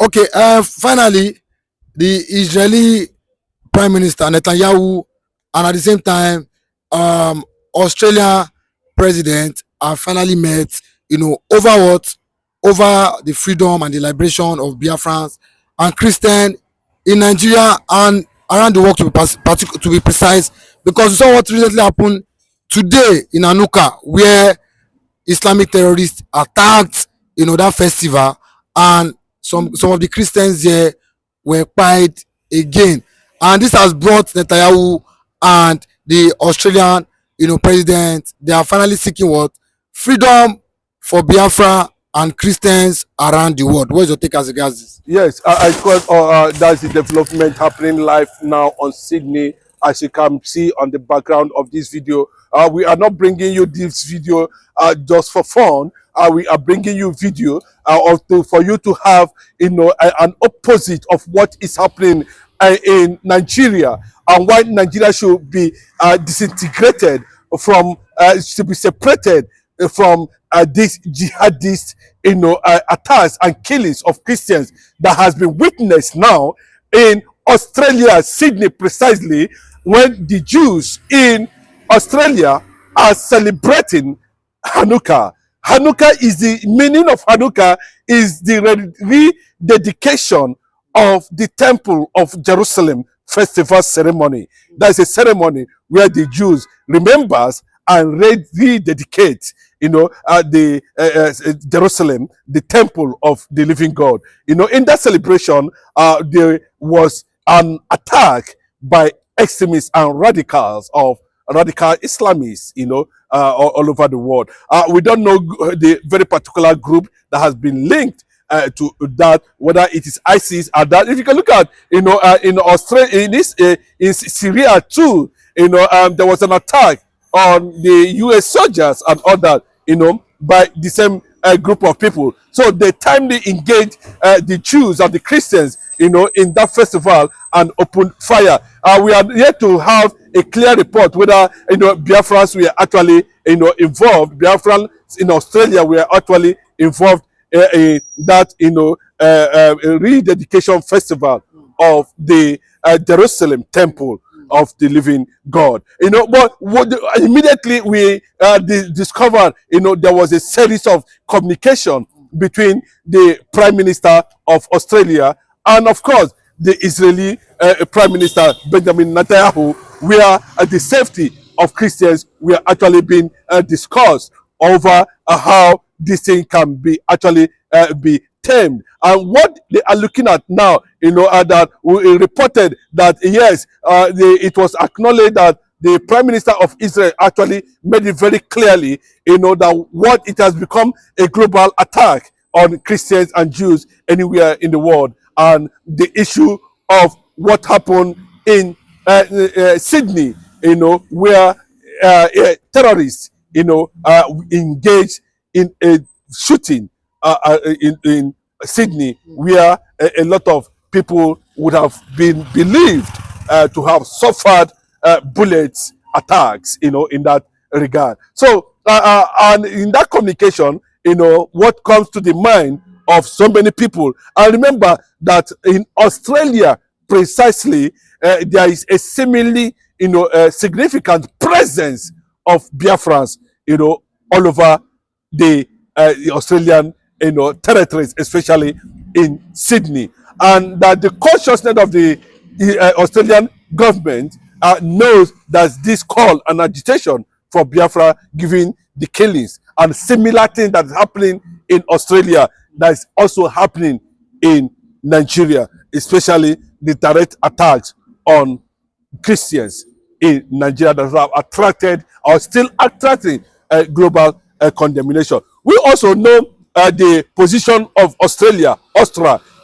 Okay, finally, the Israeli Prime Minister Netanyahu and at the same time, Australia President have finally met, over what? Over the freedom and the liberation of Biafrans and Christian in Nigeria and around the world to be precise, because we saw what recently happened today in Anuka, where Islamic terrorists attacked, that festival, and some of the Christians there were quiet again, and this has brought Netanyahu and the Australian, president. They are finally seeking what? Freedom for Biafra and Christians around the world. What is your take as regards this? Yes, I thought that's the development happening live now on Sydney, as you can see on the background of this video. We are not bringing you this video just for fun. We are bringing you video for you to have, an opposite of what is happening in Nigeria, and why Nigeria should be disintegrated from, should be separated from these jihadist, attacks and killings of Christians that has been witnessed now in Australia, Sydney precisely, when the Jews in Australia are celebrating Hanukkah. Hanukkah is the meaning of Hanukkah is the rededication of the Temple of Jerusalem festival ceremony. That's a ceremony where the Jews remembers and rededicate, the Jerusalem, the temple of the living God. In that celebration, there was an attack by extremists and radicals of radical Islamists, all over the world. We don't know the very particular group that has been linked to that, whether it is ISIS or that. If you can look at, in Australia, in Syria too, there was an attack on the US soldiers and all that, by the same group of people. So they timely engaged the Jews and the Christians, in that festival and opened fire. We are yet to have a clear report whether, Biafrans were actually, involved. Biafrans in Australia were actually involved in that, rededication festival of the Jerusalem temple of the living God. But immediately we discovered, there was a series of communication between the Prime Minister of Australia and, of course, the Israeli Prime Minister Benjamin Netanyahu, where the safety of Christians were actually being discussed over how this thing can be actually be tamed. And what they are looking at now, that we reported that yes, it was acknowledged that the Prime Minister of Israel actually made it very clearly, that what it has become a global attack on Christians and Jews anywhere in the world, and the issue of what happened in Sydney, where terrorists, engaged in a shooting in Sydney, where a lot of people would have been believed to have suffered bullets attacks, in that regard. So, and in that communication, what comes to the mind of so many people, and remember that in Australia, precisely, there is a seemingly, significant presence of Biafrans, all over the Australian, territories, especially in Sydney, and that the consciousness of the Australian government knows that this call and agitation for Biafra, given the killings and similar things that is happening in Australia, that is also happening in Nigeria, especially the direct attacks on Christians in Nigeria that have attracted or still attracting global condemnation. We also know the position of Australia,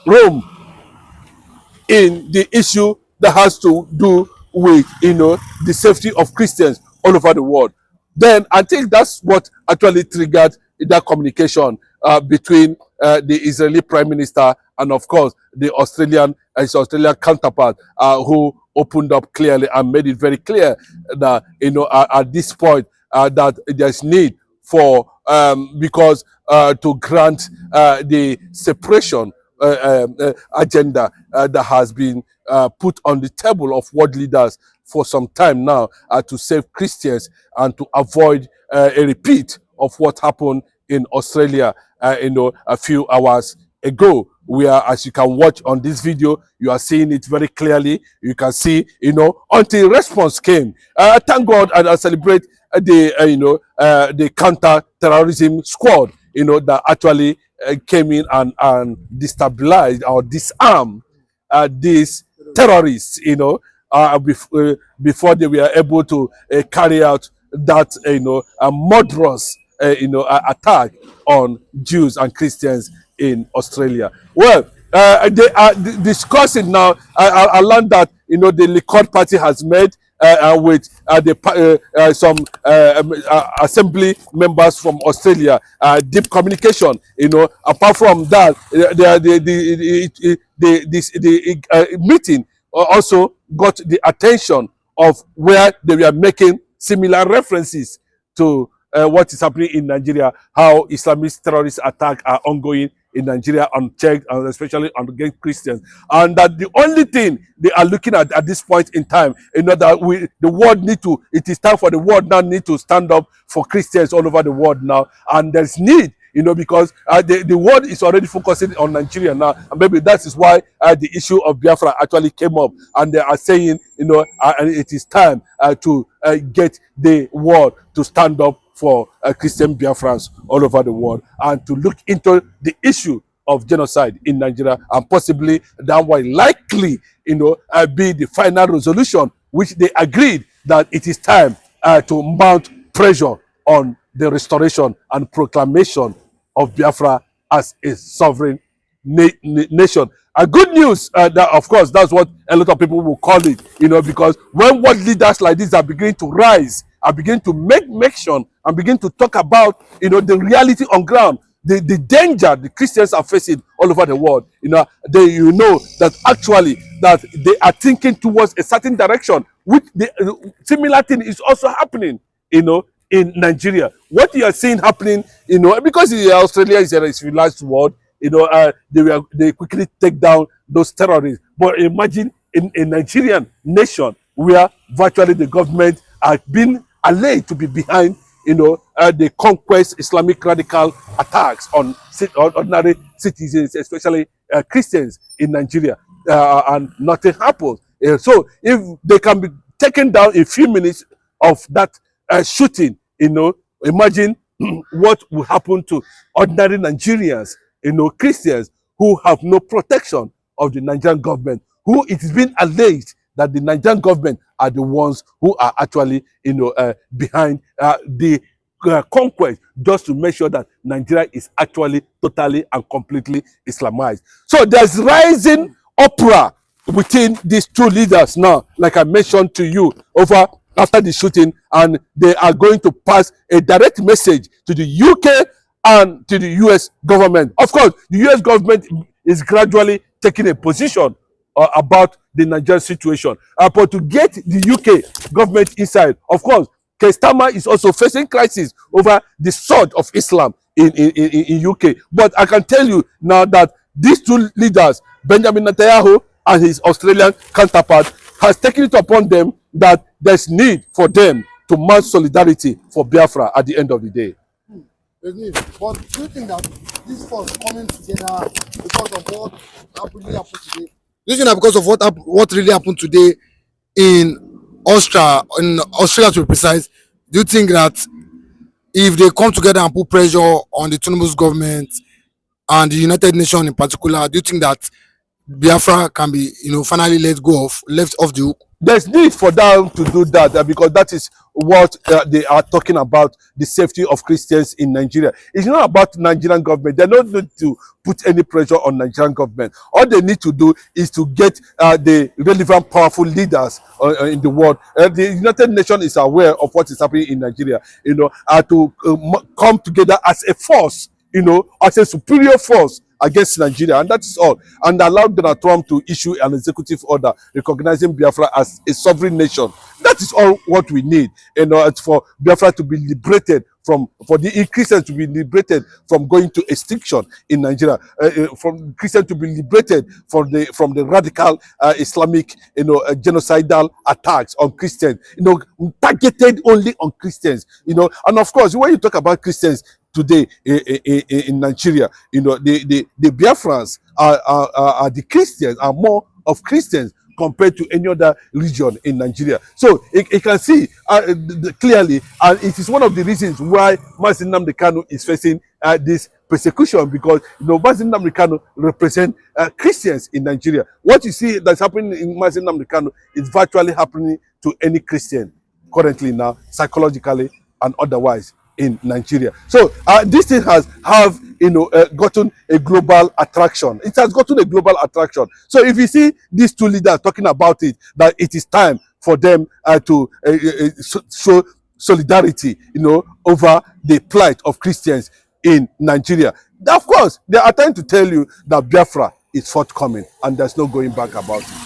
Rome, in the issue that has to do with, the safety of Christians all over the world. Then I think that's what actually triggered that communication between the Israeli Prime Minister and, of course, the Australian counterpart, who opened up clearly and made it very clear that, at this point, that there's need for because to grant the separation agenda that has been put on the table of world leaders for some time now, to save Christians and to avoid a repeat of what happened in Australia, a few hours ago. Where, as you can watch on this video, you are seeing it very clearly. You can see, until response came. Thank God, and I celebrate the counter-terrorism squad, that actually came in and destabilized or disarmed these terrorists, before they were able to carry out that, a murderous, attack on Jews and Christians in Australia. Well, they are discussing now. I learned that the Likud party has met with some assembly members from Australia. Deep communication. Apart from that, the meeting also got the attention of where they were making similar references to what is happening in Nigeria, how Islamist terrorist attacks are ongoing in Nigeria unchecked, and especially against Christians. And that the only thing they are looking at this point in time, that the world it is time for the world now need to stand up for Christians all over the world now. And there's need, because the world is already focusing on Nigeria now. And maybe that is why the issue of Biafra actually came up. And they are saying, and it is time to get the world to stand up for Christian Biafrans all over the world, and to look into the issue of genocide in Nigeria, and possibly that will likely, be the final resolution, which they agreed that it is time to mount pressure on the restoration and proclamation of Biafra as a sovereign nation. Good news, that of course that's what a lot of people will call it, because when world leaders like this are beginning to rise, are beginning to make mention and begin to talk about, the reality on ground, the danger the Christians are facing all over the world, that actually that they are thinking towards a certain direction, which the similar thing is also happening, in Nigeria. What you are seeing happening, because Australia is a civilized world, they quickly take down those terrorists. But imagine in a Nigerian nation where virtually the government are being alleged to be behind, the conquest Islamic radical attacks on ordinary citizens, especially Christians in Nigeria, and nothing happens. So if they can be taken down in a few minutes of that shooting, imagine what will happen to ordinary Nigerians, Christians who have no protection of the Nigerian government, who it is being alleged that the Nigerian government are the ones who are actually, behind the conquest, just to make sure that Nigeria is actually totally and completely Islamized. So there's rising uproar within these two leaders now, like I mentioned to you, over after the shooting, and they are going to pass a direct message to the UK and to the US government. Of course, the US government is gradually taking a position about the Nigerian situation. But to get the UK government inside, of course, Kestama is also facing crisis over the surge of Islam in UK. But I can tell you now that these two leaders, Benjamin Netanyahu and his Australian counterpart, has taken it upon them that there's need for them to mount solidarity for Biafra at the end of the day. But do you think that this force coming together because of what really happened today? Do you think that because of what really happened today in Australia to be precise, do you think that if they come together and put pressure on the Tinubu's government and the United Nations in particular, do you think that Biafra can be, finally left off the hook? There's need for them to do that, because that is what they are talking about, the safety of Christians in Nigeria. It's not about Nigerian government. They don't need to put any pressure on Nigerian government. All they need to do is to get the relevant, powerful leaders in the world. The United Nations is aware of what is happening in Nigeria, to come together as a force, as a superior force against Nigeria, and that is all, and allowed Donald Trump to issue an executive order recognizing Biafra as a sovereign nation. That is all what we need, for Biafra to be liberated for the Christians to be liberated from going to extinction in Nigeria, from Christians to be liberated from the radical Islamic, genocidal attacks on Christians, targeted only on Christians, and of course, when you talk about Christians today in Nigeria, the Biafrans are the Christians, are more of Christians compared to any other region in Nigeria. So you can see clearly, and it is one of the reasons why Mazi Nnamdi Kanu is facing this persecution, because Mazi Nnamdi Kanu represent Christians in Nigeria. What you see that's happening in Mazi Nnamdi Kanu is virtually happening to any Christian currently now, psychologically and otherwise, in Nigeria. So this thing have gotten a global attraction. It has gotten a global attraction. So if you see these two leaders talking about it, that it is time for them to show solidarity, over the plight of Christians in Nigeria. Of course, they are trying to tell you that Biafra is forthcoming and there's no going back about it.